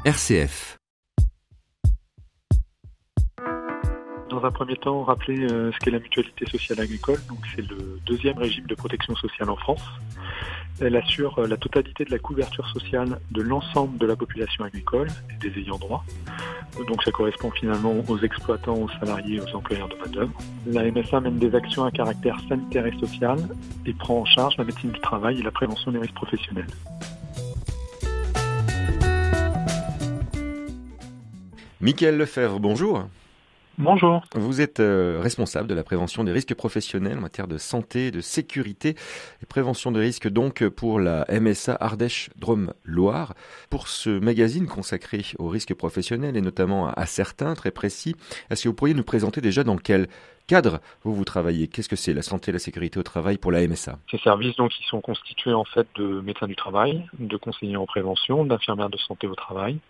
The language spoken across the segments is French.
RCF. Dans un premier temps, rappeler ce qu'est la mutualité sociale agricole. Donc, c'est le deuxième régime de protection sociale en France. Elle assure la totalité de la couverture sociale de l'ensemble de la population agricole et des ayants droit. Donc ça correspond finalement aux exploitants, aux salariés, aux employeurs de main-d'œuvre. La MSA mène des actions à caractère sanitaire et social et prend en charge la médecine du travail et la prévention des risques professionnels. Mickaël Lefebvre, bonjour. Bonjour. Vous êtes responsable de la prévention des risques professionnels en matière de santé, de sécurité et prévention des risques donc pour la MSA Ardèche-Drôme-Loire. Pour ce magazine consacré aux risques professionnels et notamment à certains très précis, est-ce que vous pourriez nous présenter déjà dans quel cadre vous travaillez? Qu'est-ce que c'est la santé et la sécurité au travail pour la MSA? Ces services donc ils sont constitués en fait de médecins du travail, de conseillers en prévention, d'infirmières de santé au travail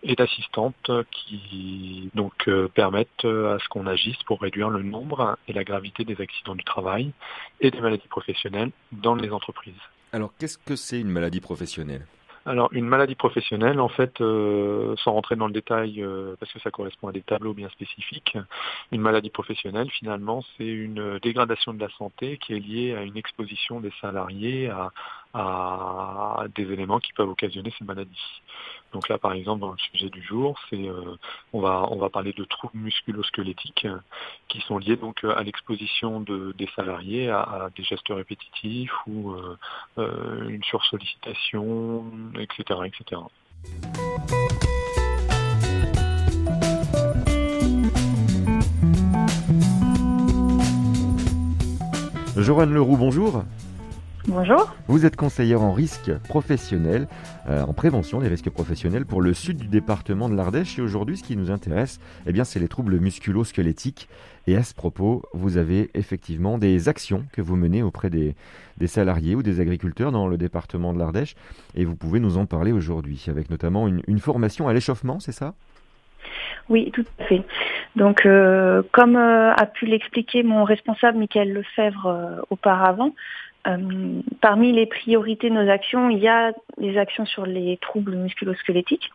et d'assistantes qui donc permettent à ce qu'on agisse pour réduire le nombre et la gravité des accidents du travail et des maladies professionnelles dans les entreprises. Alors qu'est-ce que c'est une maladie professionnelle? Alors, une maladie professionnelle, en fait, sans rentrer dans le détail, parce que ça correspond à des tableaux bien spécifiques, une maladie professionnelle, finalement, c'est une dégradation de la santé qui est liée à une exposition des salariés à des éléments qui peuvent occasionner ces maladies. Donc là, par exemple, dans le sujet du jour, on va parler de troubles musculo-squelettiques qui sont liés donc à l'exposition des salariés à des gestes répétitifs ou une sursollicitation, etc., etc. Joanne Leroux, bonjour. Bonjour. Vous êtes conseillère en risque professionnel, en prévention des risques professionnels pour le sud du département de l'Ardèche. Et aujourd'hui, ce qui nous intéresse, c'est les troubles musculo-squelettiques. Et à ce propos, vous avez effectivement des actions que vous menez auprès des salariés ou des agriculteurs dans le département de l'Ardèche. Et vous pouvez nous en parler aujourd'hui, avec notamment une formation à l'échauffement, c'est ça ? Oui, tout à fait. Donc, comme a pu l'expliquer mon responsable Mickaël Lefebvre auparavant, parmi les priorités de nos actions, il y a les actions sur les troubles musculo-squelettiques.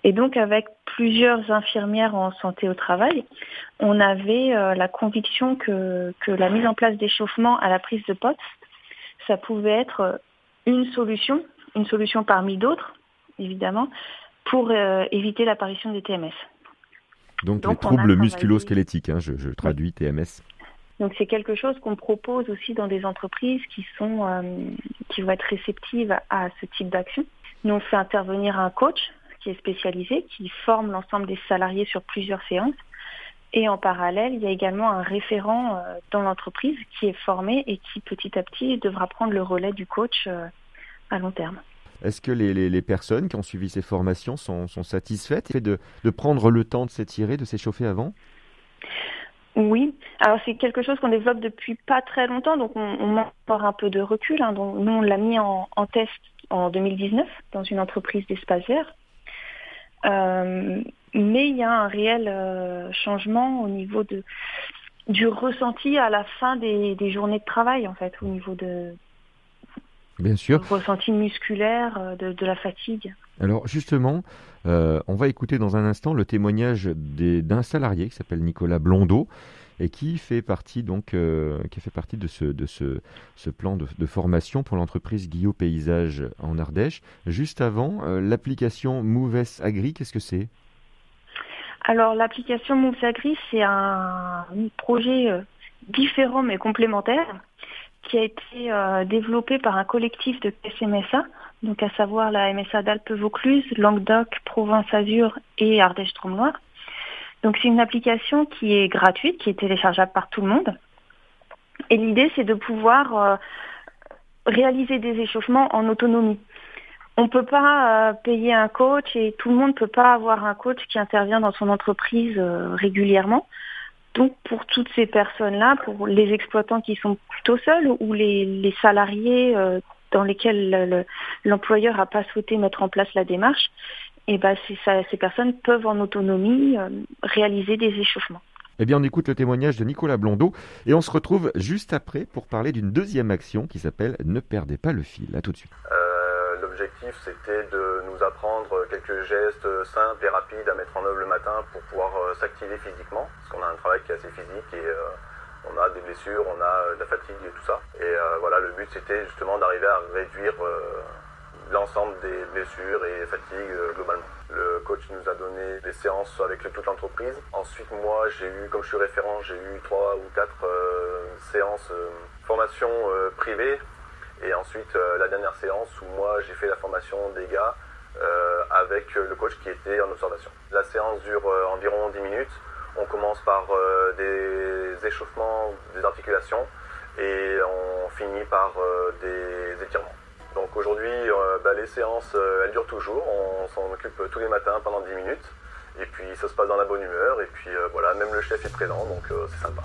Et donc, avec plusieurs infirmières en santé au travail, on avait la conviction que la mise en place d'échauffement à la prise de poste, ça pouvait être une solution parmi d'autres, évidemment, pour éviter l'apparition des TMS. Donc les troubles musculo-squelettiques, je traduis TMS. Donc c'est quelque chose qu'on propose aussi dans des entreprises qui vont être réceptives à ce type d'action. Nous on fait intervenir un coach qui est spécialisé, qui forme l'ensemble des salariés sur plusieurs séances. Et en parallèle, il y a également un référent dans l'entreprise qui est formé et qui petit à petit devra prendre le relais du coach à long terme. Est-ce que les personnes qui ont suivi ces formations sont satisfaites de prendre le temps de s'étirer, de s'échauffer avant ? Oui, alors c'est quelque chose qu'on développe depuis pas très longtemps, donc on manque encore un peu de recul. Donc nous, on l'a mis en test en 2019 dans une entreprise d'espace vert. Mais il y a un réel changement au niveau du ressenti à la fin des journées de travail, en fait, au niveau Bien sûr. du ressenti musculaire, de la fatigue. Alors justement, on va écouter dans un instant le témoignage d'un salarié qui s'appelle Nicolas Blondeau et qui fait partie de ce plan de formation pour l'entreprise Guillot Paysage en Ardèche. Juste avant, l'application Moves Agri, qu'est-ce que c'est ? Alors l'application Moves Agri, c'est un projet différent mais complémentaire qui a été développé par un collectif de MSA, donc à savoir la MSA d'Alpes-Vaucluse, Languedoc, Provence-Azur et Ardèche-Drôme-Loire. Donc c'est une application qui est gratuite, qui est téléchargeable par tout le monde. Et l'idée, c'est de pouvoir réaliser des échauffements en autonomie. On ne peut pas payer un coach et tout le monde ne peut pas avoir un coach qui intervient dans son entreprise régulièrement. Donc pour toutes ces personnes-là, pour les exploitants qui sont plutôt seuls ou les salariés dans lesquels l'employeur n'a pas souhaité mettre en place la démarche, ces personnes peuvent en autonomie réaliser des échauffements. Eh bien, on écoute le témoignage de Nicolas Blondeau et on se retrouve juste après pour parler d'une deuxième action qui s'appelle « Ne perdez pas le fil ». À tout de suite. l'objectif c'était de nous apprendre quelques gestes simples et rapides à mettre en œuvre le matin pour pouvoir s'activer physiquement, parce qu'on a un travail qui est assez physique et on a des blessures, on a de la fatigue et tout ça. Et voilà, le but c'était justement d'arriver à réduire l'ensemble des blessures et fatigues globalement. Le coach nous a donné des séances avec toute l'entreprise. Ensuite, moi, comme je suis référent, j'ai eu 3 ou 4 séances formation privée. Et ensuite, la dernière séance où moi, j'ai fait la formation des gars avec le coach qui était en observation. La séance dure environ 10 minutes. On commence par des échauffements des articulations et on finit par des étirements. Donc aujourd'hui, les séances, elles durent toujours. On s'en occupe tous les matins pendant 10 minutes. Et puis ça se passe dans la bonne humeur. Et puis voilà, même le chef est présent, donc c'est sympa.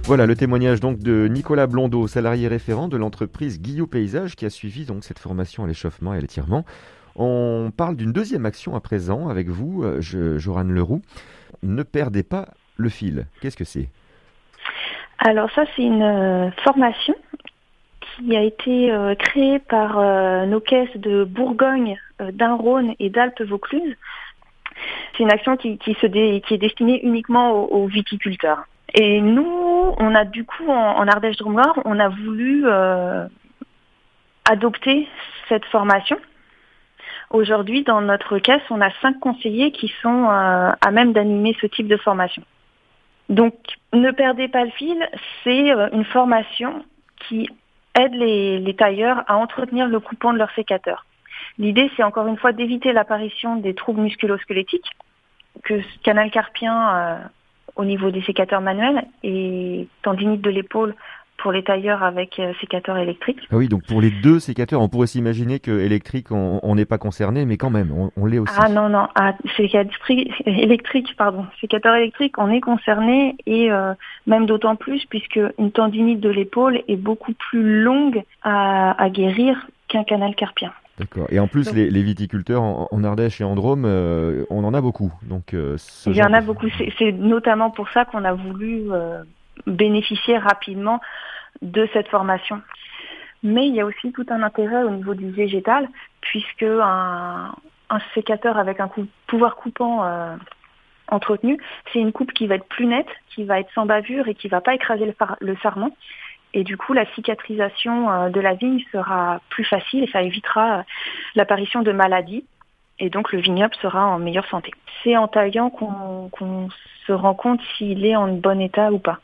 Voilà le témoignage donc de Nicolas Blondeau, salarié référent de l'entreprise Guillot Paysage, qui a suivi donc cette formation à l'échauffement et à l'étirement. On parle d'une deuxième action à présent avec vous, Joran Leroux. Ne perdez pas le fil. Qu'est-ce que c'est ? Alors ça, c'est une formation qui a été créée par nos caisses de Bourgogne, d'Ain-Rhône et d'Alpes-Vaucluse. C'est une action qui est destinée uniquement aux viticulteurs. Et nous, on a du coup, en Ardèche-Drôme-Nord, on a voulu adopter cette formation. Aujourd'hui, dans notre caisse, on a 5 conseillers qui sont à même d'animer ce type de formation. Donc, ne perdez pas le fil, c'est une formation qui aide les tailleurs à entretenir le coupant de leur sécateur. L'idée, c'est encore une fois d'éviter l'apparition des troubles musculo-squelettiques, que canal carpien au niveau des sécateurs manuels et tendinite de l'épaule pour les tailleurs avec sécateur électrique. Ah oui, donc pour les 2 sécateurs, on pourrait s'imaginer que électrique, on n'est pas concerné, mais quand même, on l'est aussi. Ah non, sécateur électrique, on est concerné et même d'autant plus puisque une tendinite de l'épaule est beaucoup plus longue à guérir qu'un canal carpien. D'accord. Et en plus, donc, les viticulteurs en Ardèche et en Drôme, on en a beaucoup. Donc, il y en a beaucoup. C'est notamment pour ça qu'on a voulu bénéficier rapidement de cette formation. Mais il y a aussi tout un intérêt au niveau du végétal, puisque un sécateur avec un pouvoir coupant entretenu, c'est une coupe qui va être plus nette, qui va être sans bavure et qui ne va pas écraser le sarment. Et du coup, la cicatrisation de la vigne sera plus facile et ça évitera l'apparition de maladies. Et donc, le vignoble sera en meilleure santé. C'est en taillant qu'on se rend compte s'il est en bon état ou pas.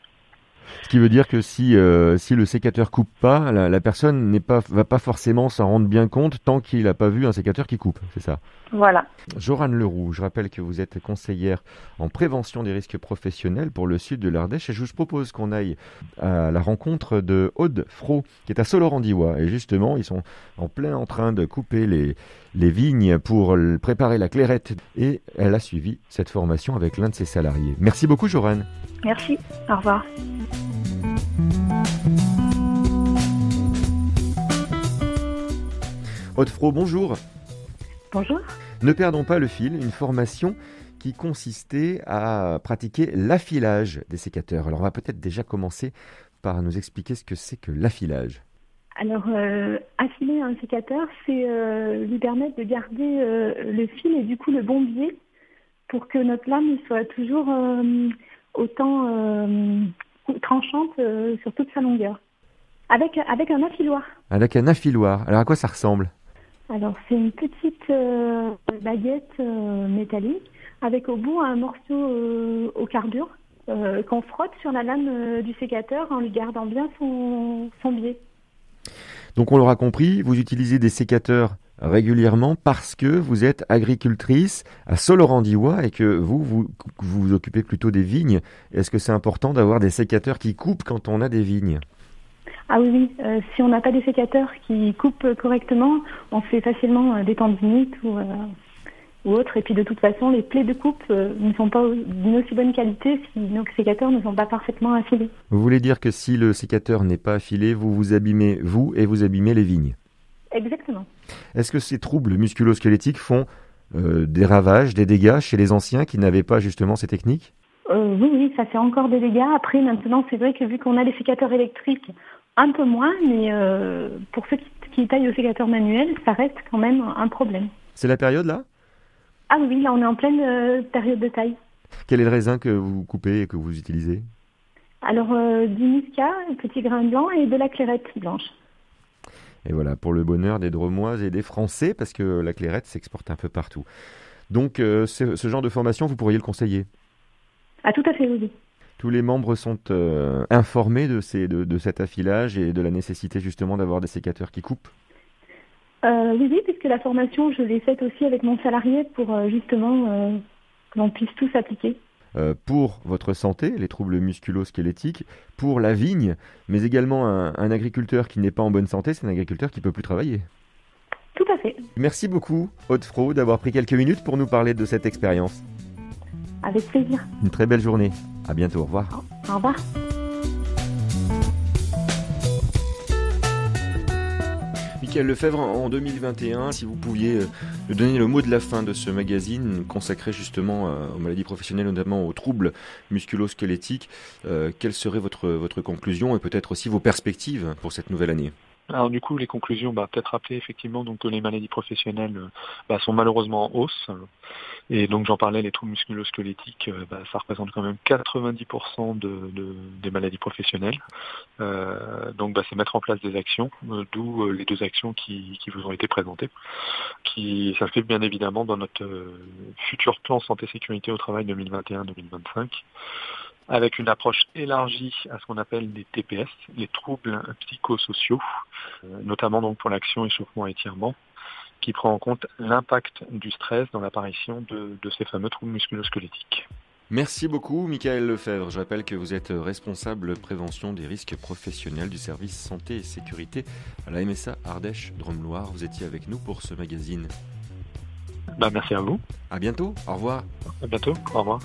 Ce qui veut dire que si le sécateur coupe pas, la personne va pas forcément s'en rendre bien compte tant qu'il n'a pas vu un sécateur qui coupe, c'est ça ? Voilà. Joran Leroux, je rappelle que vous êtes conseillère en prévention des risques professionnels pour le sud de l'Ardèche et je vous propose qu'on aille à la rencontre de Aude Fro qui est à Solorandiwa et justement ils sont en train de couper les vignes pour préparer la clairette et elle a suivi cette formation avec l'un de ses salariés. Merci beaucoup Joran. Merci, au revoir. Aude Fro, bonjour. Bonjour. Ne perdons pas le fil, une formation qui consistait à pratiquer l'affilage des sécateurs. Alors on va peut-être déjà commencer par nous expliquer ce que c'est que l'affilage. Alors, affiler un sécateur, c'est lui permettre de garder le fil et du coup le bon biais pour que notre lame soit toujours autant tranchante sur toute sa longueur. Avec un affiloir. Avec un affiloir. Alors à quoi ça ressemble ? Alors c'est une petite baguette métallique avec au bout un morceau au carbure qu'on frotte sur la lame du sécateur en lui gardant bien son biais. Donc on l'aura compris, vous utilisez des sécateurs régulièrement parce que vous êtes agricultrice à Solorandiwa et que vous occupez plutôt des vignes. Est-ce que c'est important d'avoir des sécateurs qui coupent quand on a des vignes ? Ah oui, si on n'a pas des sécateurs qui coupent correctement, on fait facilement des tendinites ou autres. Et puis de toute façon, les plaies de coupe ne sont pas d'une aussi bonne qualité si nos sécateurs ne sont pas parfaitement affilés. Vous voulez dire que si le sécateur n'est pas affilé, vous abîmez vous et vous abîmez les vignes ? Exactement. Est-ce que ces troubles musculo-squelettiques font des ravages, des dégâts chez les anciens qui n'avaient pas justement ces techniques ? Oui, ça fait encore des dégâts. Après, maintenant, c'est vrai que vu qu'on a les sécateurs électriques, Un peu moins, mais pour ceux qui taillent au sécateur manuel, ça reste quand même un problème. C'est la période là ? Ah oui, là on est en pleine période de taille. Quel est le raisin que vous coupez et que vous utilisez ? Alors du muscat, un petit grain blanc et de la clairette blanche. Et voilà, pour le bonheur des Dromoises et des Français, parce que la Clairette s'exporte un peu partout. Donc ce genre de formation, vous pourriez le conseiller ? Ah tout à fait, oui. Tous les membres sont informés de cet affilage et de la nécessité justement d'avoir des sécateurs qui coupent ? Oui, puisque la formation, je l'ai faite aussi avec mon salarié pour justement que l'on puisse tous appliquer. Pour votre santé, les troubles musculo-squelettiques, pour la vigne, mais également un agriculteur qui n'est pas en bonne santé, c'est un agriculteur qui ne peut plus travailler. Tout à fait. Merci beaucoup, Aude Frot, d'avoir pris quelques minutes pour nous parler de cette expérience. Avec plaisir. Une très belle journée. À bientôt, au revoir. Au revoir. Michael Lefebvre, en 2021, si vous pouviez nous donner le mot de la fin de ce magazine consacré justement aux maladies professionnelles, notamment aux troubles musculo-squelettiques, quelle serait votre conclusion et peut-être aussi vos perspectives pour cette nouvelle année ? Alors du coup, les conclusions, peut-être rappeler effectivement donc, que les maladies professionnelles sont malheureusement en hausse. Et donc j'en parlais, les troubles musculo-squelettiques, ça représente quand même 90% des maladies professionnelles. Donc c'est mettre en place des actions, d'où les 2 actions qui vous ont été présentées, qui s'inscrivent bien évidemment dans notre futur plan santé-sécurité au travail 2021-2025. Avec une approche élargie à ce qu'on appelle les TPS, les troubles psychosociaux, notamment donc pour l'action échauffement et étirement, qui prend en compte l'impact du stress dans l'apparition de ces fameux troubles musculo-squelettiques. Merci beaucoup, Michael Lefebvre. Je rappelle que vous êtes responsable prévention des risques professionnels du service santé et sécurité à la MSA Ardèche Drôme-Loire. Vous étiez avec nous pour ce magazine. Merci à vous. À bientôt. Au revoir. À bientôt. Au revoir.